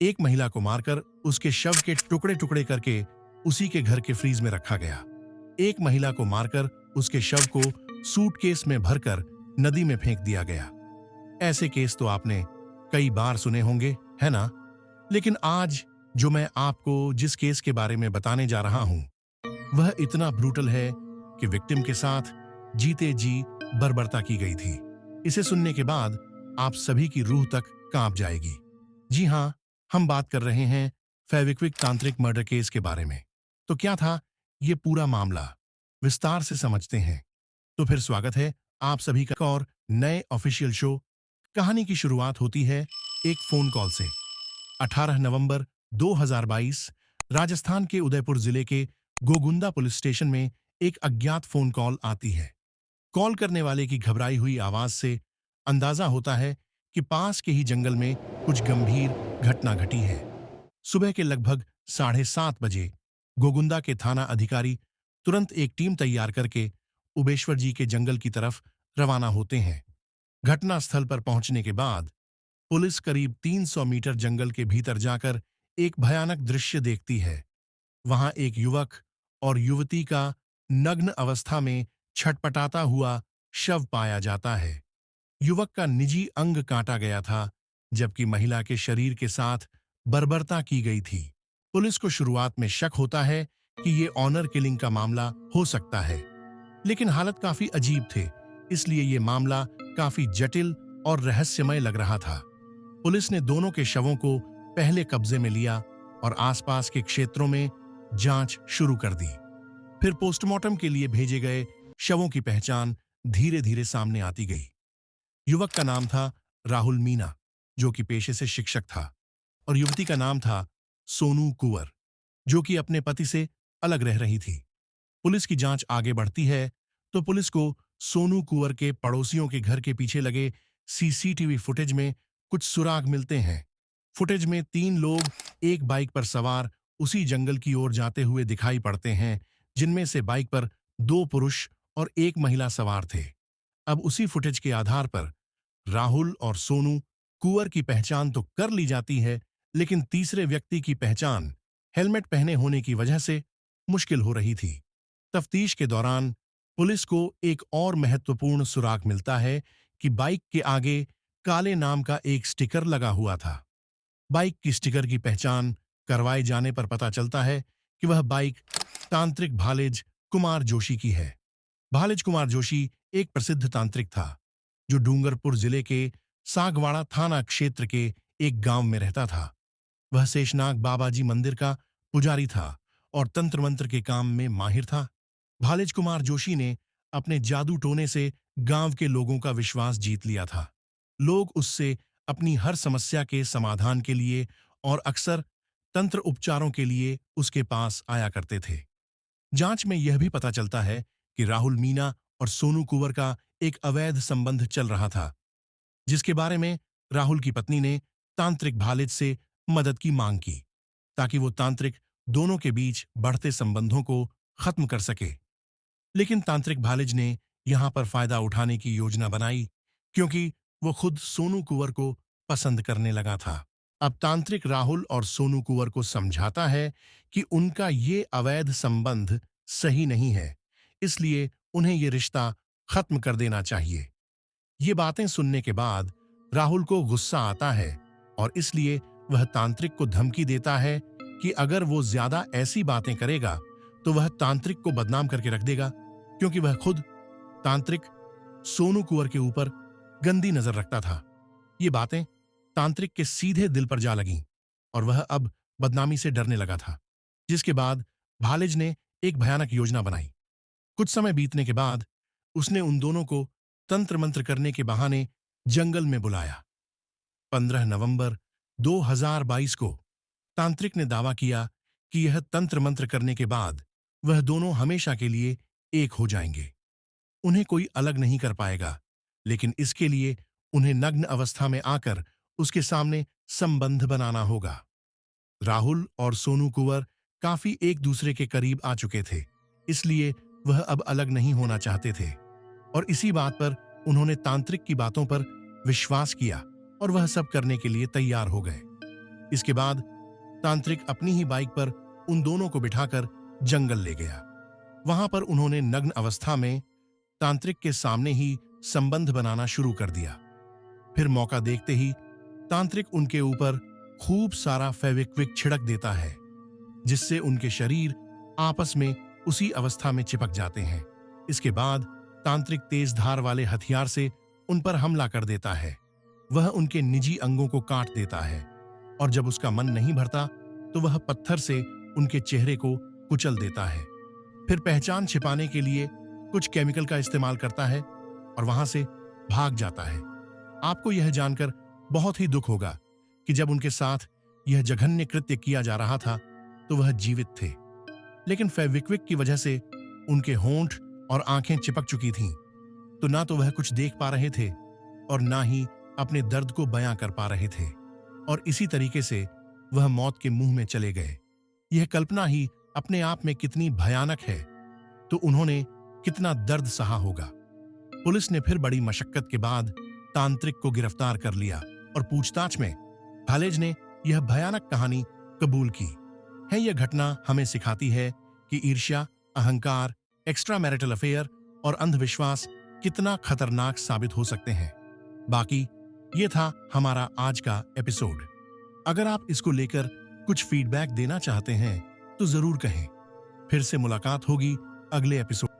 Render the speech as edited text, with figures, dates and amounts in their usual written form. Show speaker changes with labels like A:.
A: एक महिला को मारकर उसके शव के टुकड़े टुकड़े करके उसी के घर के फ्रीज में रखा गया। एक महिला को मारकर उसके शव को सूटकेस में भरकर नदी में फेंक दिया गया। ऐसे केस तो आपने कई बार सुने होंगे, है ना? लेकिन आज जो मैं आपको जिस केस के बारे में बताने जा रहा हूं, वह इतना ब्रूटल है कि विक्टिम के साथ जीते जी बर्बरता की गई थी। इसे सुनने के बाद आप सभी की रूह तक कांप जाएगी। जी हां, हम बात कर रहे हैं फेविक्विक तांत्रिक मर्डर केस के बारे में। तो क्या था ये पूरा मामला, विस्तार से समझते हैं। तो फिर स्वागत है आप सभी का और नए ऑफिशियल शो। कहानी की शुरुआत होती है एक फोन कॉल से। 18 नवंबर 2022 राजस्थान के उदयपुर जिले के गोगुंदा पुलिस स्टेशन में एक अज्ञात फोन कॉल आती है। कॉल करने वाले की घबराई हुई आवाज से अंदाजा होता है कि पास के ही जंगल में कुछ गंभीर घटना घटी है। सुबह के लगभग 7:30 बजे गोगुंदा के थाना अधिकारी तुरंत एक टीम तैयार करके उबेश्वर जी के जंगल की तरफ रवाना होते हैं। घटनास्थल पर पहुंचने के बाद पुलिस करीब 300 मीटर जंगल के भीतर जाकर एक भयानक दृश्य देखती है। वहां एक युवक और युवती का नग्न अवस्था में छटपटाता हुआ शव पाया जाता है। युवक का निजी अंग काटा गया था, जबकि महिला के शरीर के साथ बर्बरता की गई थी। पुलिस को शुरुआत में शक होता है कि ये ऑनर किलिंग का मामला हो सकता है, लेकिन हालत काफी अजीब थे, इसलिए ये मामला काफी जटिल और रहस्यमय लग रहा था। पुलिस ने दोनों के शवों को पहले कब्जे में लिया और आसपास के क्षेत्रों में जांच शुरू कर दी। फिर पोस्टमार्टम के लिए भेजे गए शवों की पहचान धीरे धीरे सामने आती गई। युवक का नाम था राहुल मीना, जो कि पेशे से शिक्षक था, और युवती का नाम था सोनू कुंवर, जो कि अपने पति से अलग रह रही थी। पुलिस की जांच आगे बढ़ती है तो पुलिस को सोनू कुंवर के पड़ोसियों के घर के पीछे लगे सीसीटीवी फुटेज में कुछ सुराग मिलते हैं। फुटेज में 3 लोग एक बाइक पर सवार उसी जंगल की ओर जाते हुए दिखाई पड़ते हैं, जिनमें से बाइक पर 2 पुरुष और 1 महिला सवार थे। अब उसी फुटेज के आधार पर राहुल और सोनू कुंवर की पहचान तो कर ली जाती है, लेकिन तीसरे व्यक्ति की पहचान हेलमेट पहने होने की वजह से मुश्किल हो रही थी। तफ्तीश के दौरान पुलिस को एक और महत्वपूर्ण सुराग मिलता है कि बाइक के आगे काले नाम का एक स्टिकर लगा हुआ था। बाइक की स्टिकर की पहचान करवाए जाने पर पता चलता है कि वह बाइक तांत्रिक भालेज कुमार जोशी की है। भालेज कुमार जोशी एक प्रसिद्ध तांत्रिक था, जो डूंगरपुर जिले के सागवाड़ा थाना क्षेत्र के एक गांव में रहता था। वह शेषनाग बाबाजी मंदिर का पुजारी था और तंत्र मंत्र के काम में माहिर था। भालेज कुमार जोशी ने अपने जादू टोने से गांव के लोगों का विश्वास जीत लिया था। लोग उससे अपनी हर समस्या के समाधान के लिए और अक्सर तंत्र उपचारों के लिए उसके पास आया करते थे। जांच में यह भी पता चलता है कि राहुल मीना और सोनू कुंवर का एक अवैध संबंध चल रहा था, जिसके बारे में राहुल की पत्नी ने तांत्रिक भालेज से मदद की मांग की, ताकि वो तांत्रिक दोनों के बीच बढ़ते संबंधों को खत्म कर सके। लेकिन तांत्रिक भालेज ने यहां पर फायदा उठाने की योजना बनाई, क्योंकि वो खुद सोनू कुंवर को पसंद करने लगा था। अब तांत्रिक राहुल और सोनू कुंवर को समझाता है कि उनका ये अवैध संबंध सही नहीं है, इसलिए उन्हें ये रिश्ता खत्म कर देना चाहिए। ये बातें सुनने के बाद राहुल को गुस्सा आता है और इसलिए वह तांत्रिक को धमकी देता है कि अगर वो ज्यादा ऐसी बातें करेगा तो वह तांत्रिक को बदनाम करके रख देगा, क्योंकि वह खुद तांत्रिक सोनू कुंवर के ऊपर गंदी नजर रखता था। ये बातें तांत्रिक के सीधे दिल पर जा लगीं और वह अब बदनामी से डरने लगा था, जिसके बाद भालेज ने एक भयानक योजना बनाई। कुछ समय बीतने के बाद उसने उन दोनों को तंत्र मंत्र करने के बहाने जंगल में बुलाया। 15 नवंबर 2022 को तांत्रिक ने दावा किया कि यह तंत्र मंत्र करने के बाद वह दोनों हमेशा के लिए एक हो जाएंगे। उन्हें कोई अलग नहीं कर पाएगा, लेकिन इसके लिए उन्हें नग्न अवस्था में आकर उसके सामने संबंध बनाना होगा। राहुल और सोनू कुंवर काफी एक दूसरे के करीब आ चुके थे, इसलिए वह अब अलग नहीं होना चाहते थे, और इसी बात पर उन्होंने तांत्रिक की बातों पर विश्वास किया और वह सब करने के लिए तैयार हो गए। इसके बाद तांत्रिक अपनी ही बाइक पर उन दोनों को बिठाकर जंगल ले गया। वहां पर उन्होंने नग्न अवस्था में तांत्रिक के सामने ही संबंध बनाना शुरू कर दिया। फिर मौका देखते ही तांत्रिक उनके ऊपर खूब सारा फेविक्विक छिड़क देता है, जिससे उनके शरीर आपस में उसी अवस्था में चिपक जाते हैं। इसके बाद तांत्रिक तेज धार वाले हथियार से उन पर हमला कर देता है। वह उनके निजी अंगों को काट देता है और जब उसका मन नहीं भरता तो वह पत्थर से उनके चेहरे को कुचल देता है। फिर पहचान छिपाने के लिए कुछ केमिकल का इस्तेमाल करता है और वहां से भाग जाता है। आपको यह जानकर बहुत ही दुख होगा कि जब उनके साथ यह जघन्य कृत्य किया जा रहा था तो वह जीवित थे, लेकिन फेविक्विक की वजह से उनके होंठ और आंखें चिपक चुकी थीं, तो ना तो वह कुछ देख पा रहे थे और ना ही अपने दर्द को बयां कर पा रहे थे, और इसी तरीके से वह मौत के मुंह में चले गए। यह कल्पना ही अपने आप में कितनी भयानक है, तो उन्होंने कितना दर्द सहा होगा। पुलिस ने फिर बड़ी मशक्कत के बाद तांत्रिक को गिरफ्तार कर लिया और पूछताछ में भालेज ने यह भयानक कहानी कबूल की है। यह घटना हमें सिखाती है कि ईर्ष्या, अहंकार, एक्स्ट्रा मैरिटल अफेयर और अंधविश्वास कितना खतरनाक साबित हो सकते हैं। बाकी ये था हमारा आज का एपिसोड। अगर आप इसको लेकर कुछ फीडबैक देना चाहते हैं तो जरूर कहें। फिर से मुलाकात होगी अगले एपिसोड।